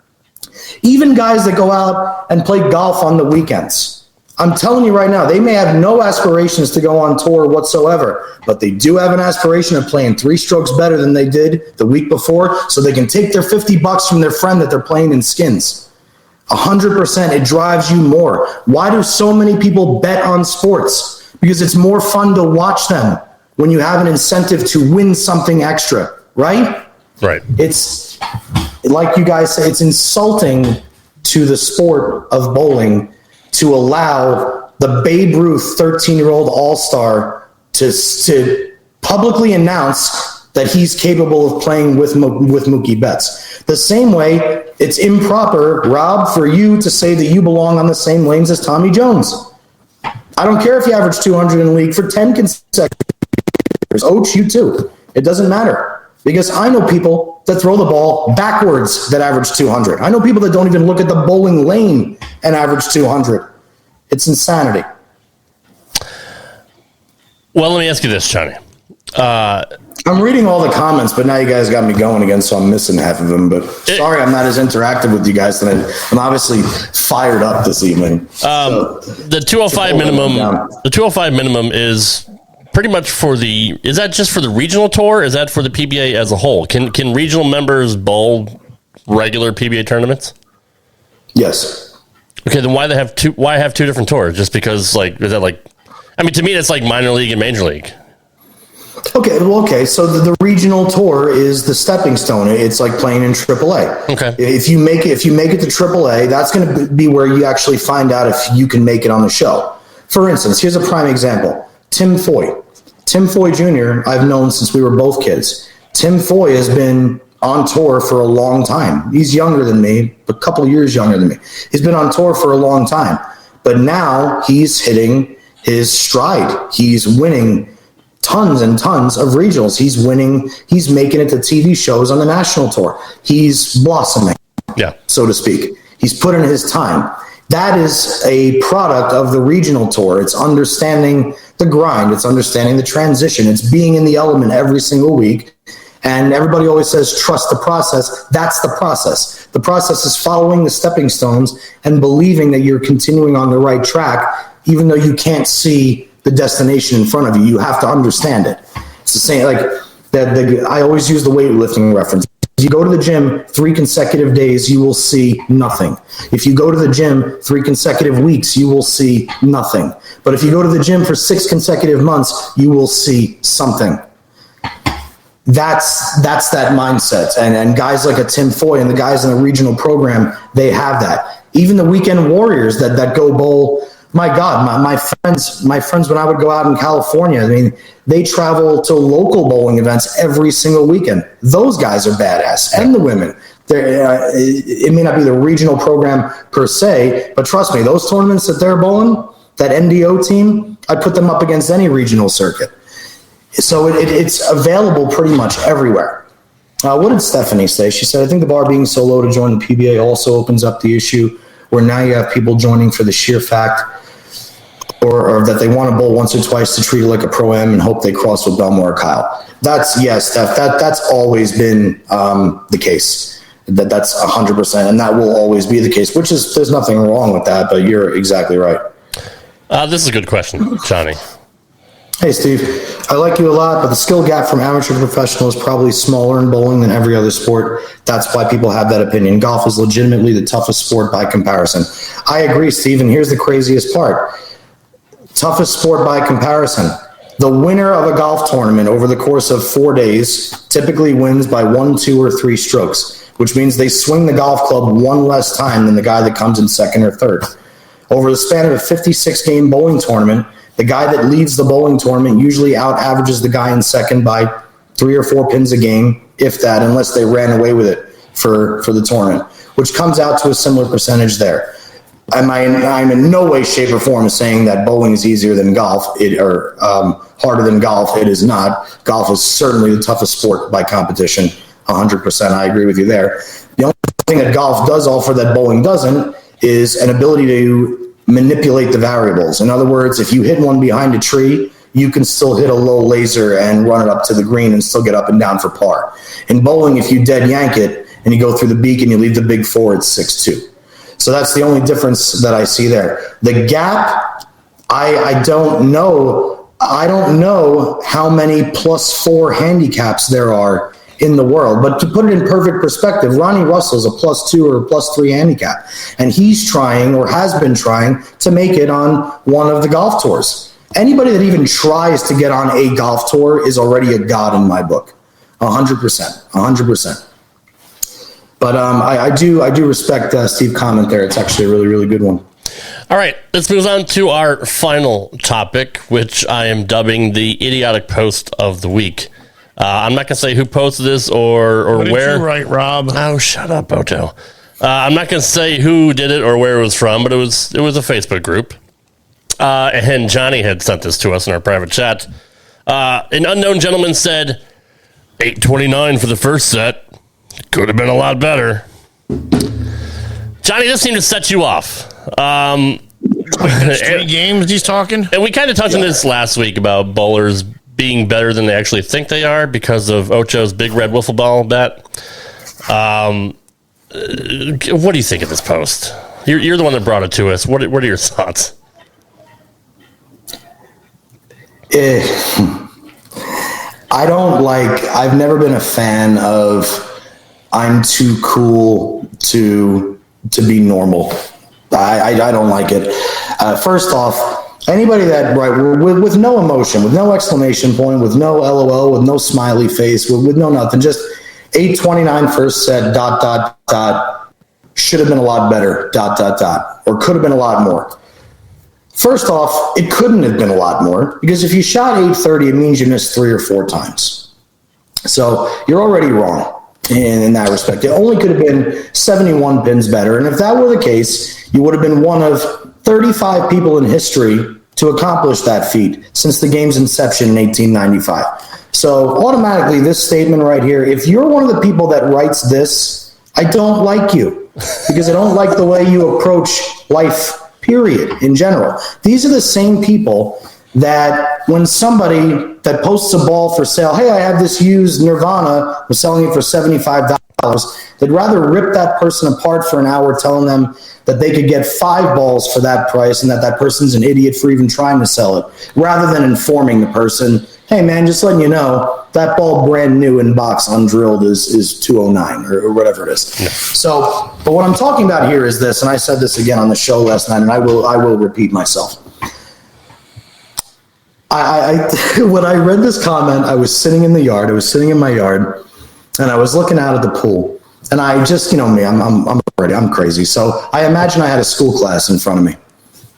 Even guys that go out and play golf on the weekends. I'm telling you right now, they may have no aspirations to go on tour whatsoever, but they do have an aspiration of playing 3 strokes better than they did the week before, so they can take their $50 from their friend that they're playing in skins. 100%, it drives you more. Why do so many people bet on sports? Because it's more fun to watch them when you have an incentive to win something extra, right? Right. It's like you guys say, it's insulting to the sport of bowling to allow the Babe Ruth 13-year-old all-star to publicly announce that he's capable of playing with Mookie Betts. The same way it's improper, Rob, for you to say that you belong on the same lanes as Tommy Jones. I don't care if you average 200 in the league for 10 consecutive years. Ocho, you too. It doesn't matter. Because I know people that throw the ball backwards that average 200. I know people that don't even look at the bowling lane and average 200. It's insanity. Well, let me ask you this, Johnny. I'm reading all the comments, but now you guys got me going again, so I'm missing half of them. But sorry, I'm not as interactive with you guys tonight. I'm obviously fired up this evening. The 205 minimum. The 205 minimum is pretty much is that just for the regional tour? Or is that for the PBA as a whole? Can regional members bowl regular PBA tournaments? Yes. Okay, then why have two different tours? Just because, like, is that like? I mean, to me, that's like minor league and major league. Okay. So the regional tour is the stepping stone. It's like playing in AAA. Okay. If you make it to AAA, that's going to be where you actually find out if you can make it on the show. For instance, here's a prime example: Tim Foy. Tim Foy Jr. I've known since we were both kids. Tim Foy has been on tour for a long time. He's younger than me, a couple of years younger than me. He's been on tour for a long time, but now he's hitting his stride. He's winning tons and tons of regionals. He's winning. He's making it to TV shows on the national tour. He's blossoming, so to speak. He's put in his time. That is a product of the regional tour. It's understanding the grind. It's understanding the transition. It's being in the element every single week. And everybody always says, trust the process. That's the process. The process is following the stepping stones and believing that you're continuing on the right track, even though you can't see the destination in front of you. You have to understand it. It's the same, like I always use the weightlifting reference. If you go to the gym 3 consecutive days, you will see nothing. If you go to the gym 3 consecutive weeks, you will see nothing. But if you go to the gym for 6 consecutive months, you will see something. That's that mindset. And guys like a Tim Foy and the guys in the regional program, they have that. Even the weekend warriors that go bowl. My God, my friends, when I would go out in California, I mean, they travel to local bowling events every single weekend. Those guys are badass, and the women. It may not be the regional program per se, but trust me, those tournaments that they're bowling, that NDO team, I put them up against any regional circuit. So it's available pretty much everywhere. What did Stephanie say? She said, I think the bar being so low to join the PBA also opens up the issue where now you have people joining for the sheer fact or that they want to bowl once or twice to treat it like a pro-am and hope they cross with Belmore or Kyle. That's always been the case. That's 100%, and that will always be the case, there's nothing wrong with that, but you're exactly right. This is a good question, Johnny. Hey, Steve. I like you a lot, but the skill gap from amateur to professional is probably smaller in bowling than every other sport. That's why people have that opinion. Golf is legitimately the toughest sport by comparison. I agree, Steve, and here's the craziest part. Toughest sport by comparison. The winner of a golf tournament over the course of 4 days typically wins by 1, 2, or 3 strokes, which means they swing the golf club one less time than the guy that comes in second or third. Over the span of a 56-game bowling tournament, the guy that leads the bowling tournament usually out-averages the guy in second by 3 or 4 pins a game, if that, unless they ran away with it for the tournament, which comes out to a similar percentage there. I'm in no way, shape, or form saying that bowling is easier than golf or harder than golf. It is not. Golf is certainly the toughest sport by competition, 100%. I agree with you there. The only thing that golf does offer that bowling doesn't is an ability to manipulate the variables. In other words, if you hit one behind a tree, you can still hit a low laser and run it up to the green and still get up and down for par. In bowling, if you dead yank it and you go through the beak and you leave the big 4, it's 6-2. So that's the only difference that I see there. The gap, I don't know. I don't know how many +4 handicaps there are in the world. But to put it in perfect perspective, Ronnie Russell's a +2 or a +3 handicap. And he's trying or has been trying to make it on one of the golf tours. Anybody that even tries to get on a golf tour is already a god in my book. 100%. But I do respect Steve's comment there. It's actually a really, really good one. All right, let's move on to our final topic, which I am dubbing the idiotic post of the week. I'm not going to say who posted this or what where. Did you write, Rob? Oh, shut up, Ocho. I'm not going to say who did it or where it was from, but it was a Facebook group. And Johnny had sent this to us in our private chat. An unknown gentleman said, 829 for the first set. Could have been a lot better. Johnny, this seemed to set you off. 3 games he's talking? And we kind of touched on this last week about bowlers being better than they actually think they are because of Ocho's big red wiffle ball bet. What do you think of this post? You're the one that brought it to us. What are your thoughts? I've never been a fan of I'm too cool to be normal. I don't like it. First off, anybody that, with no emotion, with no exclamation point, with no LOL, with no smiley face, with no nothing, just 829 first set, ... should have been a lot better, ... or could have been a lot more. First off, it couldn't have been a lot more because if you shot 830, it means you missed 3 or 4 times. So you're already wrong in that respect. It only could have been 71 pins better. And if that were the case, you would have been one of 35 people in history to accomplish that feat since the game's inception in 1895. So automatically, this statement right here, if you're one of the people that writes this, I don't like you because I don't like the way you approach life, period, in general. These are the same people that when somebody that posts a ball for sale, hey, I have this used Nirvana, we're selling it for $75, they'd rather rip that person apart for an hour telling them that they could get 5 balls for that price and that person's an idiot for even trying to sell it, rather than informing the person, hey, man, just letting you know, that ball brand new in box undrilled is 209 or whatever it is. Yeah. So, but what I'm talking about here is this, and I said this again on the show last night, and I will repeat myself. When I read this comment, I was sitting in the yard. I was sitting in my yard, and I was looking out at the pool. And I just, you know me, I'm crazy. So I imagine I had a school class in front of me.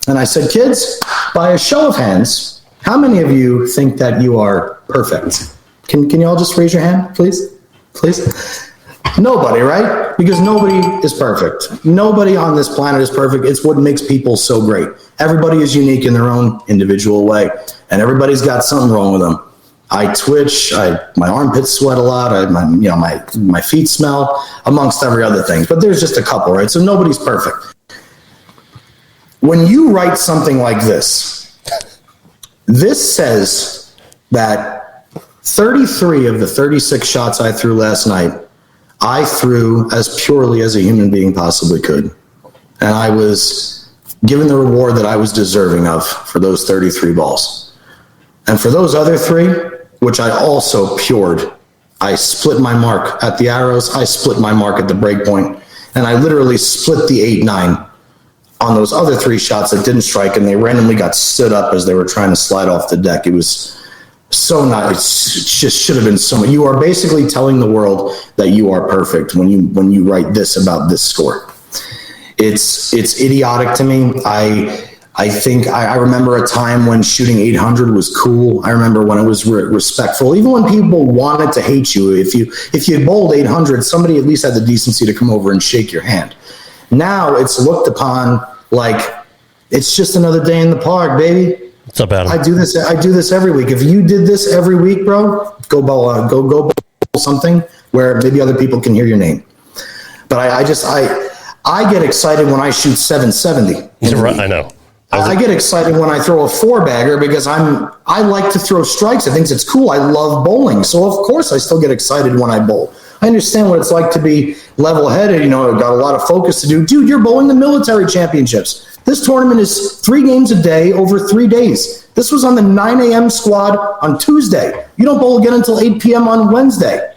And I said, kids, by a show of hands, how many of you think that you are perfect? Can you all just raise your hand, please? Please? Nobody, right? Because nobody is perfect. Nobody on this planet is perfect. It's what makes people so great. Everybody is unique in their own individual way, and everybody's got something wrong with them. I twitch. My armpits sweat a lot. My feet smell, amongst every other thing. But there's just a couple, right? So nobody's perfect. When you write something like this says that 33 of the 36 shots I threw last night, I threw as purely as a human being possibly could. And I was given the reward that I was deserving of for those 33 balls. And for those other 3, which I also pured, I split my mark at the arrows, I split my mark at the break point, and I literally split the 8-9 on those other 3 shots that didn't strike, and they randomly got stood up as they were trying to slide off the deck. It was so nice. It just should have been so much. You are basically telling the world that you are perfect when you write this about this score. It's idiotic to me. I think I remember a time when shooting 800 was cool. I remember when it was respectful. Even when people wanted to hate you, if you bowled 800, somebody at least had the decency to come over and shake your hand. Now it's looked upon like it's just another day in the park, baby. What's up, Adam? I do this every week. If you did this every week, bro, go bowl something where maybe other people can hear your name. But I get excited when I shoot 770. I know. I get excited when I throw a 4-bagger because I like to throw strikes. I think it's cool. I love bowling. So of course I still get excited when I bowl. I understand what it's like to be level-headed, got a lot of focus to do. Dude, you're bowling the military championships. This tournament is 3 games a day over 3 days. This was on the 9 a.m. squad on Tuesday. You don't bowl again until 8 p.m. on Wednesday.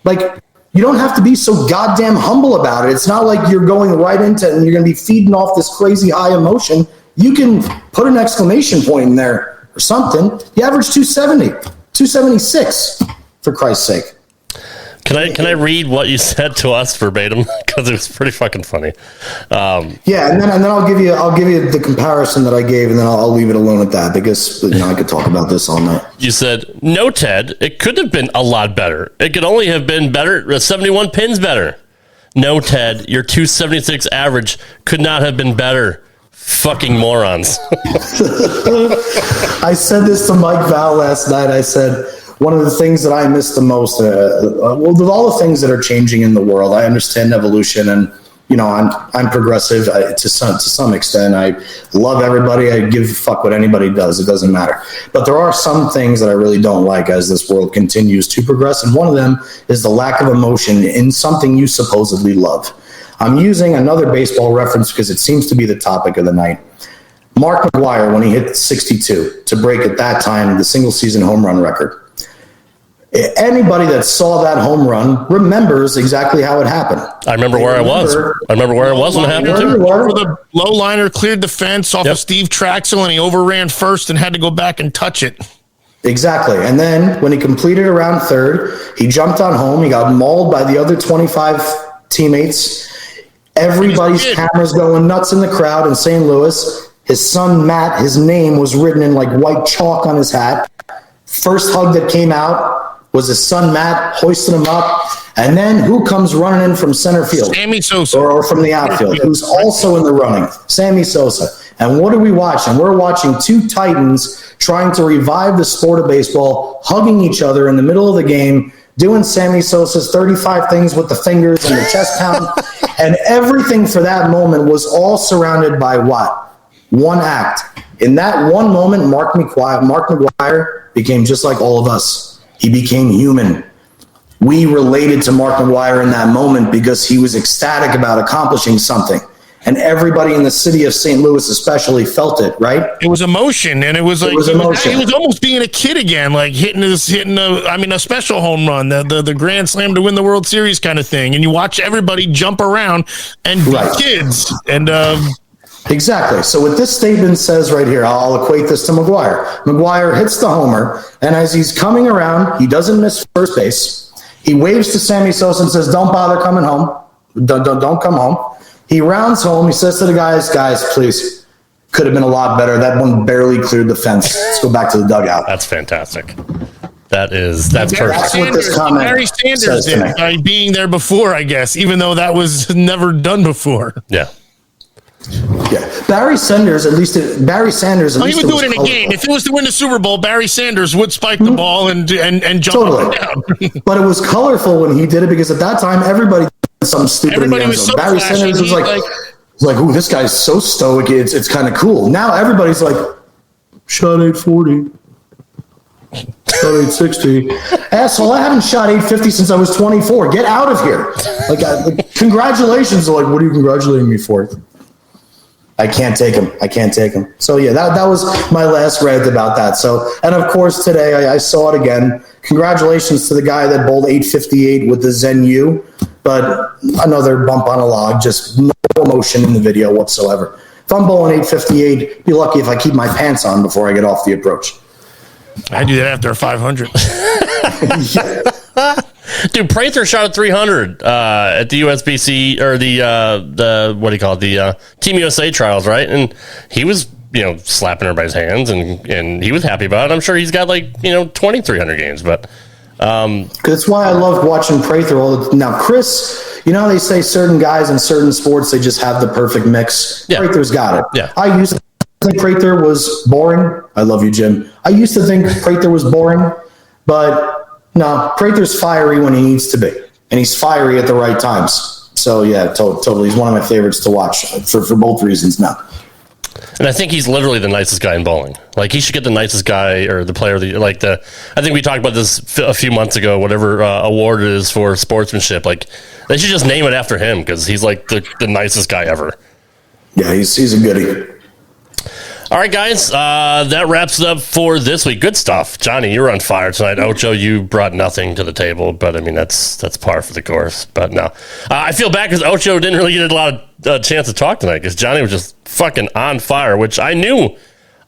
Like, you don't have to be so goddamn humble about it. It's not like you're going right into it and you're going to be feeding off this crazy high emotion. You can put an exclamation point in there or something. You average 270, 276, for Christ's sake. Can I read what you said to us verbatim? Because it was pretty fucking funny. Yeah, and then I'll give you the comparison that I gave, and then I'll leave it alone at that, because I could talk about this all night. You said, "No, Ted, it could have been a lot better. It could only have been better. 71 pins better. No, Ted, your 276 average could not have been better. Fucking morons." I said this to Mike Val last night. I said, one of the things that I miss the most, with all the things that are changing in the world, I understand evolution, and I'm progressive to some extent. I love everybody. I give a fuck what anybody does. It doesn't matter. But there are some things that I really don't like as this world continues to progress, and one of them is the lack of emotion in something you supposedly love. I'm using another baseball reference because it seems to be the topic of the night. Mark McGwire, when he hit 62 to break at that time the single season home run record. Anybody that saw that home run remembers exactly how it happened. I remember where I was when it happened too. The low liner cleared the fence off of Steve Traxel, and he overran first and had to go back and touch it. Exactly. And then when he completed around third, he jumped on home. He got mauled by the other 25 teammates. Everybody's cameras going nuts in the crowd in St. Louis. His son, Matt, his name was written in like white chalk on his hat. First hug that came out was his son, Matt, hoisting him up. And then who comes running in from center field? Sammy Sosa. Or from the outfield, who's also in the running? Sammy Sosa. And what are we watching? We're watching two Titans trying to revive the sport of baseball, hugging each other in the middle of the game, doing Sammy Sosa's 35 things with the fingers and the chest pound. And everything for that moment was all surrounded by what? One act. In that one moment, Mark McGwire became just like all of us. He became human. We related to Mark McGwire in that moment because he was ecstatic about accomplishing something. And everybody in the city of St. Louis especially felt it, right? It was emotion, and it was like he was almost being a kid again, like hitting a special home run, the grand slam to win the World Series kind of thing. And you watch everybody jump around and be kids. And exactly. So what this statement says right here, I'll equate this to McGwire. McGwire hits the homer, and as he's coming around, he doesn't miss first base. He waves to Sammy Sosa and says, "Don't bother coming home. Don't come home." He rounds home. He says to the guys, please, could have been a lot better. That one barely cleared the fence. Let's go back to the dugout. That's fantastic. That's perfect. That's what this comment Barry Sanders says to me. did by being there before, I guess, even though that was never done before. Yeah. Yeah, Barry Sanders. At least he would do it in a game. If it was to win the Super Bowl, Barry Sanders would spike the ball and jump up and down. But it was colorful when he did it because at that time everybody did something stupid. Everybody was so Barry flashy, Sanders was like, "Ooh, this guy's so stoic. It's kind of cool." Now everybody's like, "Shot 840, shot 860." Asshole, I haven't shot 850 since I was 24. Get out of here! Congratulations. They're like, "What are you congratulating me for?" I can't take him. So yeah, that was my last rant about that. So, and of course today I saw it again. Congratulations to the guy that bowled 858 with the Zen U, but another bump on a log, just no emotion in the video whatsoever. If I'm bowling 858, be lucky if I keep my pants on before I get off the approach. I do that after a 500. Dude, Prather shot at 300 at the USBC or the what do you call it, the Team USA trials, right? And he was slapping everybody's hands and he was happy about it. I'm sure he's got 2,300 games, but that's why I love watching Prather now. Chris, they say certain guys in certain sports they just have the perfect mix. Yeah. Prather's got it. Yeah. I used to think Prather was boring. I love you, Jim. I used to think Prather was boring, but no, Prather's fiery when he needs to be, and he's fiery at the right times. So yeah, totally. He's one of my favorites to watch for both reasons now. And I think he's literally the nicest guy in bowling. Like, he should get the nicest guy or the player of the I think we talked about this a few months ago, whatever award it is for sportsmanship. Like, they should just name it after him because he's like the nicest guy ever. Yeah, he's a goodie. All right, guys, that wraps it up for this week. Good stuff. Johnny, you were on fire tonight. Ocho, you brought nothing to the table, but I mean, that's par for the course. But no, I feel bad because Ocho didn't really get a lot of chance to talk tonight because Johnny was just fucking on fire, which I knew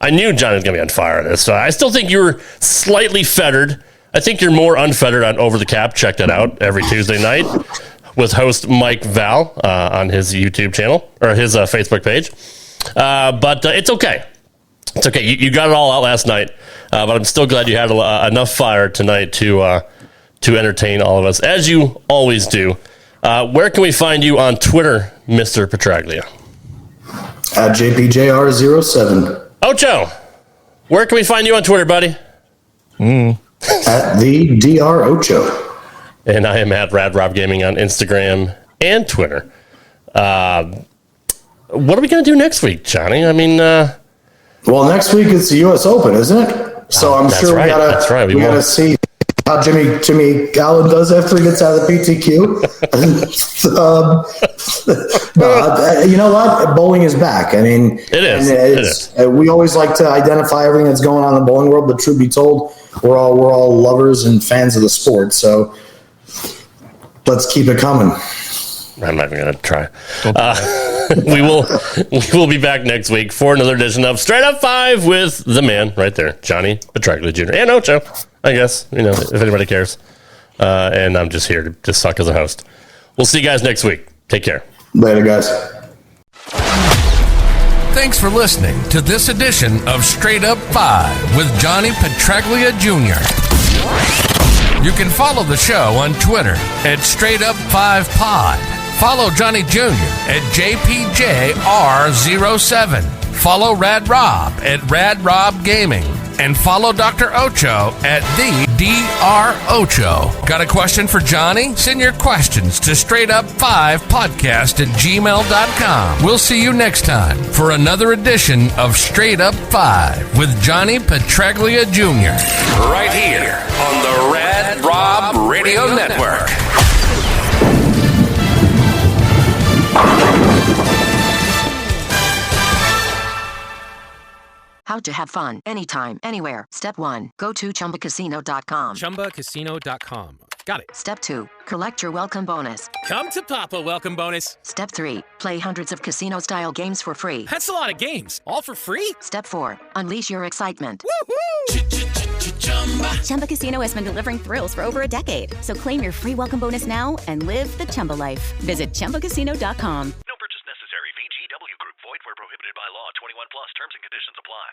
Johnny was going to be on fire at this. So I still think you were slightly fettered I think you're more unfettered on Over the Cap. Check that out every Tuesday night with host Mike Val on his YouTube channel or his Facebook page. But it's okay. It's okay. You got it all out last night, but I'm still glad you had enough fire tonight to entertain all of us, as you always do. Where can we find you on Twitter, Mr. Petraglia? At JPJR07. Ocho, where can we find you on Twitter, buddy? At the Dr Ocho. And I am at Rad Rob Gaming on Instagram and Twitter. What are we going to do next week, Johnny? I mean, well, next week it's the U.S. Open, isn't it? So I'm sure we gotta see how Jimmie Allen does after he gets out of the PTQ. You know what? Bowling is back. I mean, it is. We always like to identify everything that's going on in the bowling world, but truth be told, we're all lovers and fans of the sport. So let's keep it coming. I'm not even going to try. We will be back next week for another edition of Straight Up 5 with the man right there, Johnny Petraglia Jr. and Ocho, I guess, if anybody cares. And I'm just here to suck as a host. We'll see you guys next week. Take care. Later, guys. Thanks for listening to this edition of Straight Up 5 with Johnny Petraglia Jr. You can follow the show on Twitter at Straight Up 5 Pod. Follow Johnny Jr. at JPJR07. Follow Rad Rob at Rad Rob Gaming. And follow Dr. Ocho at the Dr. Ocho. Got a question for Johnny? Send your questions to straightUp5podcast@gmail.com. We'll see you next time for another edition of Straight Up 5 with Johnny Petraglia Jr. Right here on the Rad Rob Radio Network. How to have fun anytime, anywhere. Step 1. Go to ChumbaCasino.com. ChumbaCasino.com. Got it. Step 2. Collect your welcome bonus. Come to Papa welcome bonus. Step 3. Play hundreds of casino-style games for free. That's a lot of games. All for free? Step 4. Unleash your excitement. Woohoo! Chumba Casino has been delivering thrills for over a decade. So claim your free welcome bonus now and live the Chumba life. Visit ChumbaCasino.com. No purchase necessary. VGW Group. Void where prohibited by law. 21 plus. Terms and conditions apply.